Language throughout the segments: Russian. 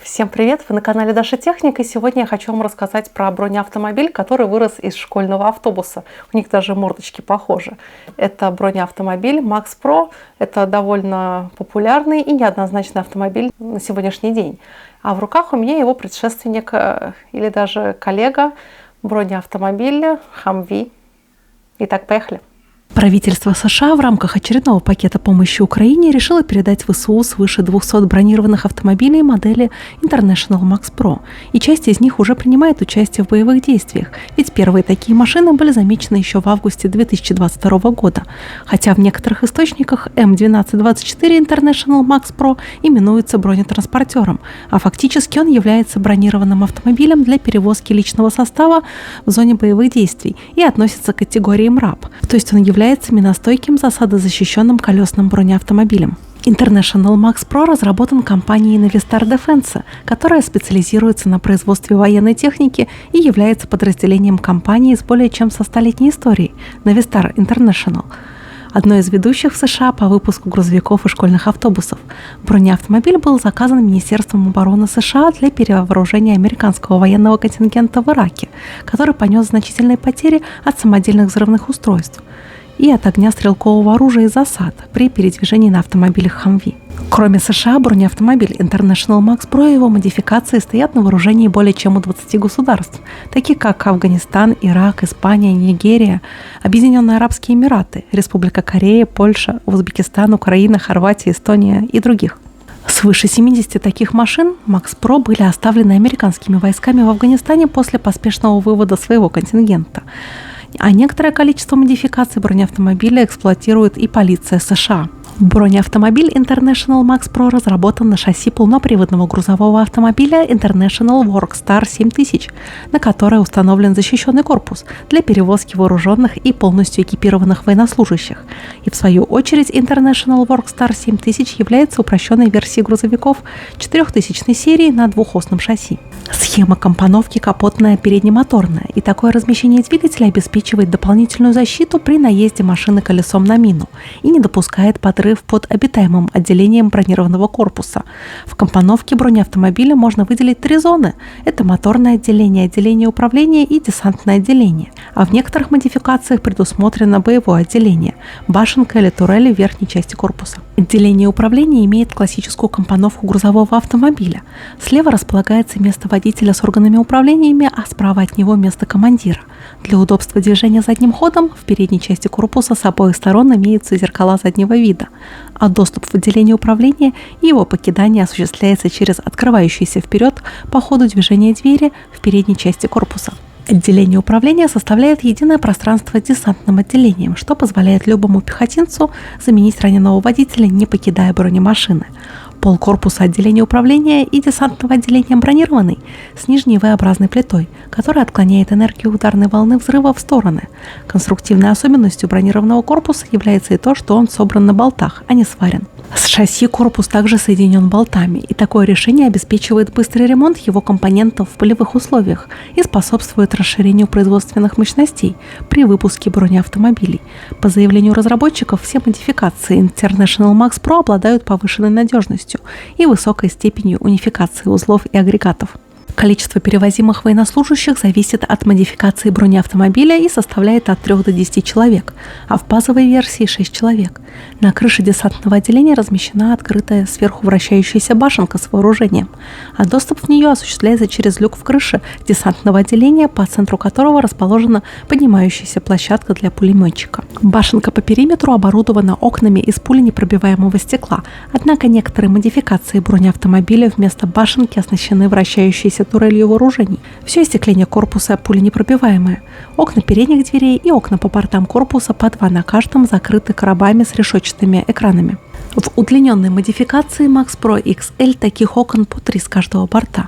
Всем привет! Вы на канале Даша Техник, и сегодня я хочу вам рассказать про бронеавтомобиль, который вырос из школьного автобуса. У них даже мордочки похожи. Это бронеавтомобиль Max Pro. Это довольно популярный и неоднозначный автомобиль на сегодняшний день. А в руках у меня его предшественник или даже коллега, бронеавтомобиль Humvee. Итак, поехали! Правительство США в рамках очередного пакета помощи Украине решило передать ВСУ свыше 200 бронированных автомобилей модели International Max Pro, и часть из них уже принимает участие в боевых действиях, ведь первые такие машины были замечены еще в августе 2022 года, хотя в некоторых источниках М1224 International Max Pro именуется бронетранспортером, а фактически он является бронированным автомобилем для перевозки личного состава в зоне боевых действий и относится к категории МРАП, то есть он является миностойким засадозащищенным колесным бронеавтомобилем. International Max Pro разработан компанией Navistar Defense, которая специализируется на производстве военной техники и является подразделением компании с более чем 100-летней историей Navistar International, одной из ведущих в США по выпуску грузовиков и школьных автобусов. Бронеавтомобиль был заказан Министерством обороны США для перевооружения американского военного контингента в Ираке, который понес значительные потери от самодельных взрывных устройств и от огня стрелкового оружия и засад при передвижении на автомобилях Humvee. Кроме США, бронеавтомобиль International Max Pro и его модификации стоят на вооружении более чем у 20 государств, таких как Афганистан, Ирак, Испания, Нигерия, Объединенные Арабские Эмираты, Республика Корея, Польша, Узбекистан, Украина, Хорватия, Эстония и других. Свыше 70 таких машин Max Pro были оставлены американскими войсками в Афганистане после поспешного вывода своего контингента. А некоторое количество модификаций бронеавтомобиля эксплуатирует и полиция США. Бронеавтомобиль International Max Pro разработан на шасси полноприводного грузового автомобиля International Workstar 7000, на которое установлен защищенный корпус для перевозки вооруженных и полностью экипированных военнослужащих. И в свою очередь International Workstar 7000 является упрощенной версией грузовиков 4000 серии на двухосном шасси. Схема компоновки капотная переднемоторная, и такое размещение двигателя обеспечивает дополнительную защиту при наезде машины колесом на мину и не допускает подрыв под обитаемым отделением бронированного корпуса. В компоновке бронеавтомобиля можно выделить 3 зоны. Это моторное отделение, отделение управления и десантное отделение. А в некоторых модификациях предусмотрено боевое отделение, башенка или турель в верхней части корпуса. Отделение управления имеет классическую компоновку грузового автомобиля. Слева располагается место водителя с органами управления, а справа от него место командира. Для удобства движения задним ходом в передней части корпуса с обоих сторон имеются зеркала заднего вида, а доступ в отделение управления и его покидание осуществляется через открывающиеся вперед по ходу движения двери в передней части корпуса. Отделение управления составляет единое пространство с десантным отделением, что позволяет любому пехотинцу заменить раненого водителя, не покидая бронемашины. Пол корпуса отделения управления и десантного отделения бронированный с нижней V-образной плитой, которая отклоняет энергию ударной волны взрыва в стороны. Конструктивной особенностью бронированного корпуса является и то, что он собран на болтах, а не сварен. С шасси корпус также соединен болтами, и такое решение обеспечивает быстрый ремонт его компонентов в полевых условиях и способствует расширению производственных мощностей при выпуске бронеавтомобилей. По заявлению разработчиков, все модификации International Max Pro обладают повышенной надежностью и высокой степенью унификации узлов и агрегатов. Количество перевозимых военнослужащих зависит от модификации бронеавтомобиля и составляет от 3 до 10 человек, а в базовой версии 6 человек. На крыше десантного отделения размещена открытая сверху вращающаяся башенка с вооружением, а доступ в нее осуществляется через люк в крыше десантного отделения, по центру которого расположена поднимающаяся площадка для пулеметчика. Башенка по периметру оборудована окнами из пуленепробиваемого стекла, однако некоторые модификации бронеавтомобиля вместо башенки оснащены вращающейся турелью вооружений. Все остекление корпуса пуленепробиваемое. Окна передних дверей и окна по бортам корпуса по 2 на каждом закрыты коробами с решетчатыми экранами. В удлиненной модификации Max Pro XL таких окон по 3 с каждого борта.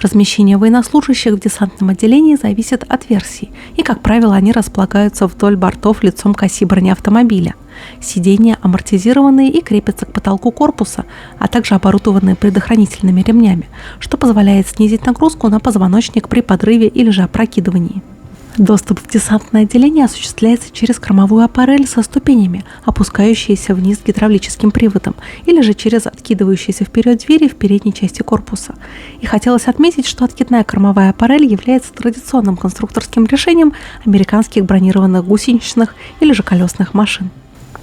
Размещение военнослужащих в десантном отделении зависит от версии, и, как правило, они располагаются вдоль бортов лицом к оси бронеавтомобиля. Сиденья амортизированные и крепятся к потолку корпуса, а также оборудованы предохранительными ремнями, что позволяет снизить нагрузку на позвоночник при подрыве или же опрокидывании. Доступ в десантное отделение осуществляется через кормовую аппарель со ступенями, опускающиеся вниз гидравлическим приводом, или же через откидывающиеся вперед двери в передней части корпуса. И хотелось отметить, что откидная кормовая аппарель является традиционным конструкторским решением американских бронированных гусеничных или же колесных машин.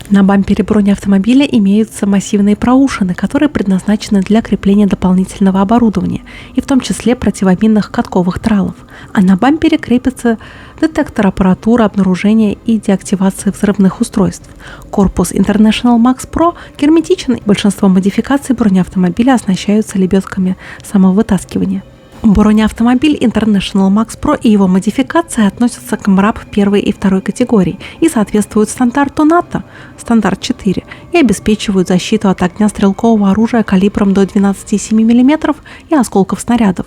На бампере бронеавтомобиля имеются массивные проушины, которые предназначены для крепления дополнительного оборудования, и в том числе противоминных катковых тралов. А на бампере крепится детектор аппаратуры обнаружения и деактивации взрывных устройств. Корпус International Max Pro герметичен, и большинство модификаций бронеавтомобиля оснащаются лебедками самовытаскивания. Бронеавтомобиль International Max Pro и его модификации относятся к МРАП 1 и 2 категорий и соответствуют стандарту НАТО, стандарт 4, и обеспечивают защиту от огня стрелкового оружия калибром до 12,7 мм и осколков снарядов.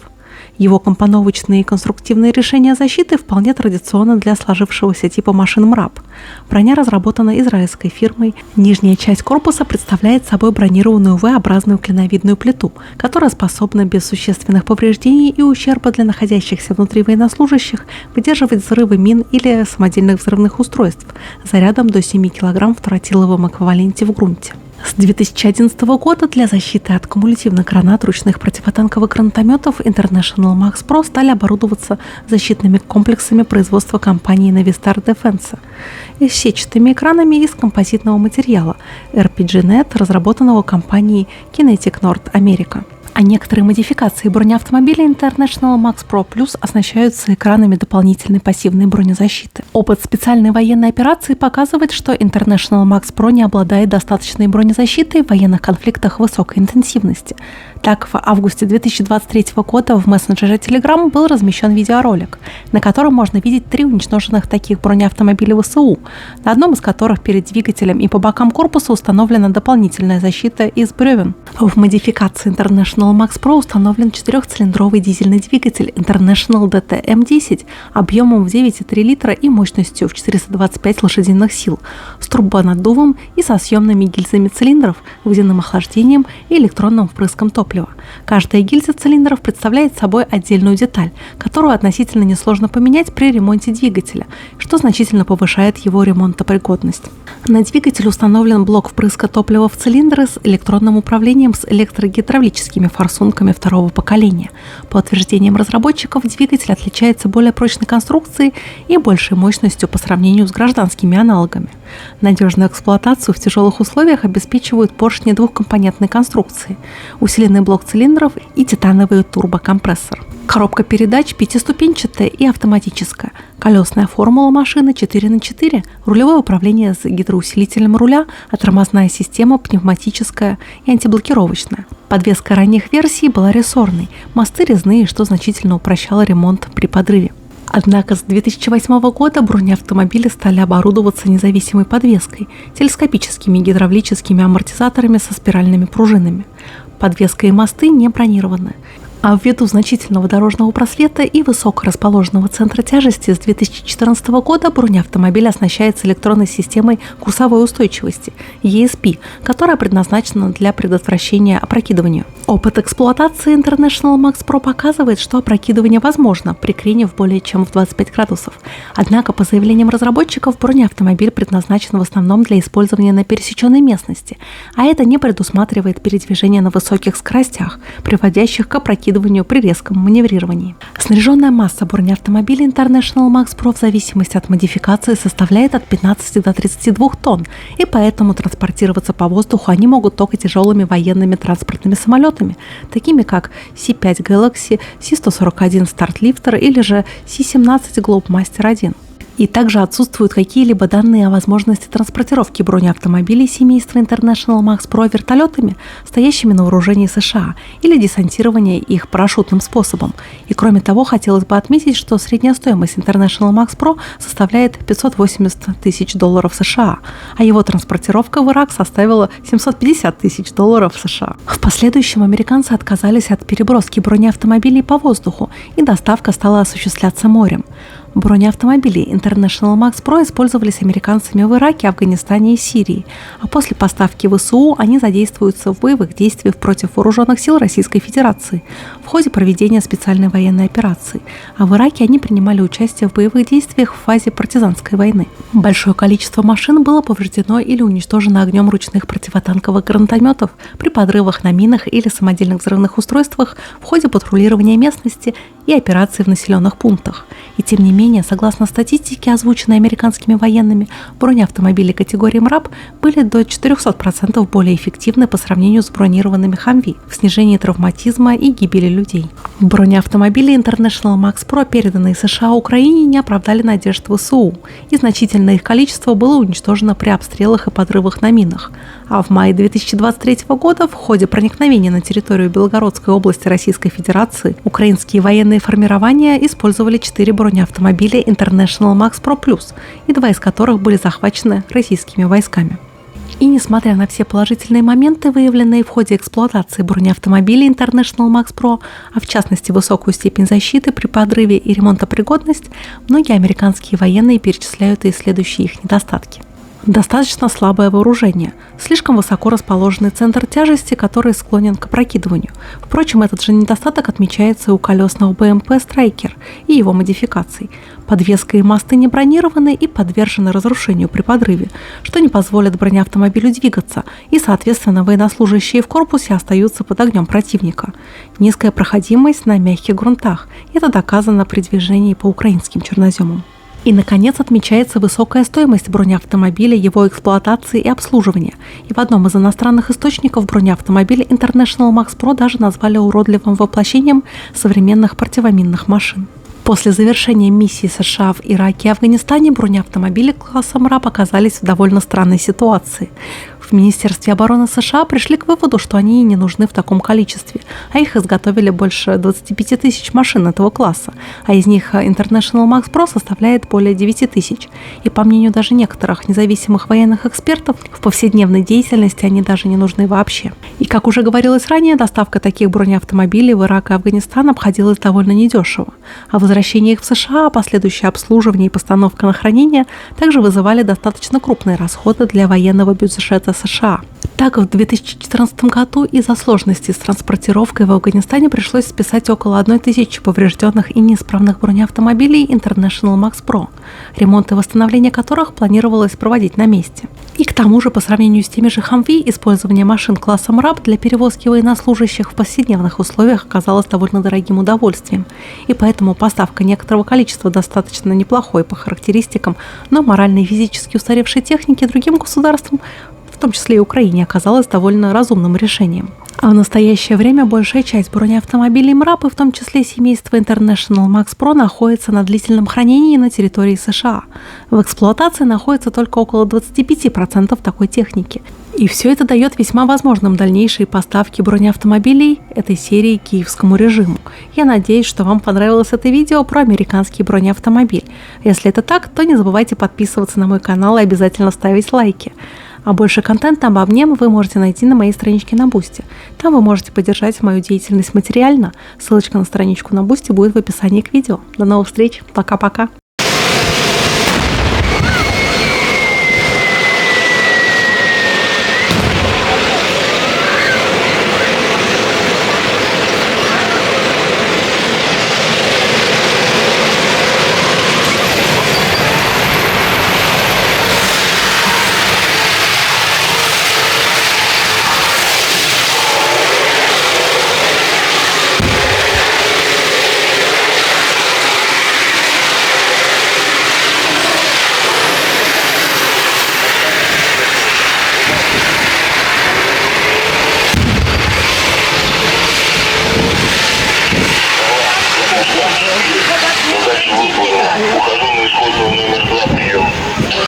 Его компоновочные и конструктивные решения защиты вполне традиционны для сложившегося типа машин МРАП. Броня разработана израильской фирмой. Нижняя часть корпуса представляет собой бронированную V-образную клиновидную плиту, которая способна без существенных повреждений и ущерба для находящихся внутри военнослужащих выдерживать взрывы мин или самодельных взрывных устройств зарядом до 7 кг в тротиловом эквиваленте в грунте. С 2011 года для защиты от кумулятивных гранат ручных противотанковых гранатометов International Max Pro стали оборудоваться защитными комплексами производства компании Navistar Defense и сетчатыми экранами из композитного материала RPG-Net, разработанного компанией Kinetic North America. А некоторые модификации бронеавтомобиля International Max Pro Plus оснащаются экранами дополнительной пассивной бронезащиты. Опыт специальной военной операции показывает, что International Max Pro не обладает достаточной бронезащитой в военных конфликтах высокой интенсивности. Так, в августе 2023 года в мессенджере Telegram был размещен видеоролик, на котором можно видеть 3 уничтоженных таких бронеавтомобиля ВСУ, на одном из которых перед двигателем и по бокам корпуса установлена дополнительная защита из бревен. В модификации International Max Pro установлен 4-цилиндровый дизельный двигатель International DTM-10 объемом в 9,3 литра и мощностью в 425 лошадиных сил, с турбонаддувом и со съемными гильзами цилиндров, водяным охлаждением и электронным впрыском топлива. Каждая гильза цилиндров представляет собой отдельную деталь, которую относительно несложно поменять при ремонте двигателя, что значительно повышает его ремонтопригодность. На двигателе установлен блок впрыска топлива в цилиндры с электронным управлением с электрогидравлическими форсунками второго поколения. По утверждениям разработчиков, двигатель отличается более прочной конструкцией и большей мощностью по сравнению с гражданскими аналогами. Надежную эксплуатацию в тяжелых условиях обеспечивают поршни двухкомпонентной конструкции, усиленный блок цилиндров и титановый турбокомпрессор. Коробка передач пятиступенчатая и автоматическая. Колесная формула машины 4х4, рулевое управление с гидроусилителем руля, а тормозная система пневматическая и антиблокировочная. Подвеска ранних версий была рессорной, мосты резные, что значительно упрощало ремонт при подрыве. Однако с 2008 года бронеавтомобили стали оборудоваться независимой подвеской, телескопическими гидравлическими амортизаторами со спиральными пружинами. Подвеска и мосты не бронированы. А ввиду значительного дорожного просвета и высокорасположенного центра тяжести с 2014 года бронеавтомобиль оснащается электронной системой курсовой устойчивости ESP, которая предназначена для предотвращения опрокидывания. Опыт эксплуатации International Max Pro показывает, что опрокидывание возможно при крене в более чем в 25 градусов. Однако, по заявлениям разработчиков, бронеавтомобиль предназначен в основном для использования на пересеченной местности, а это не предусматривает передвижение на высоких скоростях, приводящих к опрокидыванию при резком маневрировании. Снаряженная масса бронеавтомобиля International Max Pro в зависимости от модификации составляет от 15 до 32 тонн, и поэтому транспортироваться по воздуху они могут только тяжелыми военными транспортными самолетами, такими как C-5 Galaxy, C-141 Starlifter или же C-17 Globemaster 1. И также отсутствуют какие-либо данные о возможности транспортировки бронеавтомобилей семейства International Max Pro вертолетами, стоящими на вооружении США, или десантирования их парашютным способом. И кроме того, хотелось бы отметить, что средняя стоимость International Max Pro составляет $580 тысяч США, а его транспортировка в Ирак составила $750 тысяч США. В последующем американцы отказались от переброски бронеавтомобилей по воздуху, и доставка стала осуществляться морем. Бронеавтомобили International Max Pro использовались американцами в Ираке, Афганистане и Сирии, а после поставки в ВСУ они задействуются в боевых действиях против вооруженных сил Российской Федерации в ходе проведения специальной военной операции, а в Ираке они принимали участие в боевых действиях в фазе партизанской войны. Большое количество машин было повреждено или уничтожено огнем ручных противотанковых гранатометов при подрывах на минах или самодельных взрывных устройствах в ходе патрулирования местности и операций в населенных пунктах. И тем не менее, согласно статистике, озвученной американскими военными, бронеавтомобили категории МРАП были до 400% более эффективны по сравнению с бронированными Humvee в снижении травматизма и гибели людей. Бронеавтомобили International Max Pro, переданные США Украине, не оправдали надежд ВСУ, и значительное их количество было уничтожено при обстрелах и подрывах на минах. А в мае 2023 года в ходе проникновения на территорию Белгородской области Российской Федерации украинские военные формирования использовали 4 бронеавтомобиля International Max Pro Plus, и 2 из которых были захвачены российскими войсками. И несмотря на все положительные моменты, выявленные в ходе эксплуатации бронеавтомобилей International Max Pro, а в частности высокую степень защиты при подрыве и ремонтопригодность, многие американские военные перечисляют и следующие их недостатки. Достаточно слабое вооружение, слишком высоко расположенный центр тяжести, который склонен к опрокидыванию. Впрочем, этот же недостаток отмечается и у колесного БМП Страйкер и его модификаций. Подвеска и мосты не бронированы и подвержены разрушению при подрыве, что не позволит бронеавтомобилю двигаться, и, соответственно, военнослужащие в корпусе остаются под огнем противника. Низкая проходимость на мягких грунтах. Это доказано при движении по украинским черноземам. И, наконец, отмечается высокая стоимость бронеавтомобиля, его эксплуатации и обслуживания. И в одном из иностранных источников бронеавтомобиля International Max Pro даже назвали уродливым воплощением современных противоминных машин. После завершения миссии США в Ираке и Афганистане бронеавтомобили класса МРАП оказались в довольно странной ситуации. В Министерстве обороны США пришли к выводу, что они не нужны в таком количестве, а их изготовили больше 25 тысяч машин этого класса, а из них International Max Pro составляет более 9 тысяч. И по мнению даже некоторых независимых военных экспертов, в повседневной деятельности они даже не нужны вообще. И, как уже говорилось ранее, доставка таких бронеавтомобилей в Ирак и Афганистан обходилась довольно недешево, а возвращение их в США, последующее обслуживание и постановка на хранение также вызывали достаточно крупные расходы для военного бюджета США. Так, в 2014 году из-за сложностей с транспортировкой в Афганистане пришлось списать около 1000 поврежденных и неисправных бронеавтомобилей International Max Pro, ремонт и восстановление которых планировалось проводить на месте. И к тому же, по сравнению с теми же Humvee, использование машин класса МРАП для перевозки военнослужащих в повседневных условиях оказалось довольно дорогим удовольствием, и поэтому поставка некоторого количества достаточно неплохой по характеристикам, но морально и физически устаревшей техники другим государствам, в том числе и Украине, оказалось довольно разумным решением. А в настоящее время большая часть бронеавтомобилей МРАП, и в том числе семейство International Max Pro, находится на длительном хранении на территории США. В эксплуатации находится только около 25% такой техники. И все это дает весьма возможным дальнейшие поставки бронеавтомобилей этой серии киевскому режиму. Я надеюсь, что вам понравилось это видео про американский бронеавтомобиль. Если это так, то не забывайте подписываться на мой канал и обязательно ставить лайки. А больше контента обо мне вы можете найти на моей страничке на Бусти. Там вы можете поддержать мою деятельность материально. Ссылочка на страничку на Бусти будет в описании к видео. До новых встреч. Пока-пока.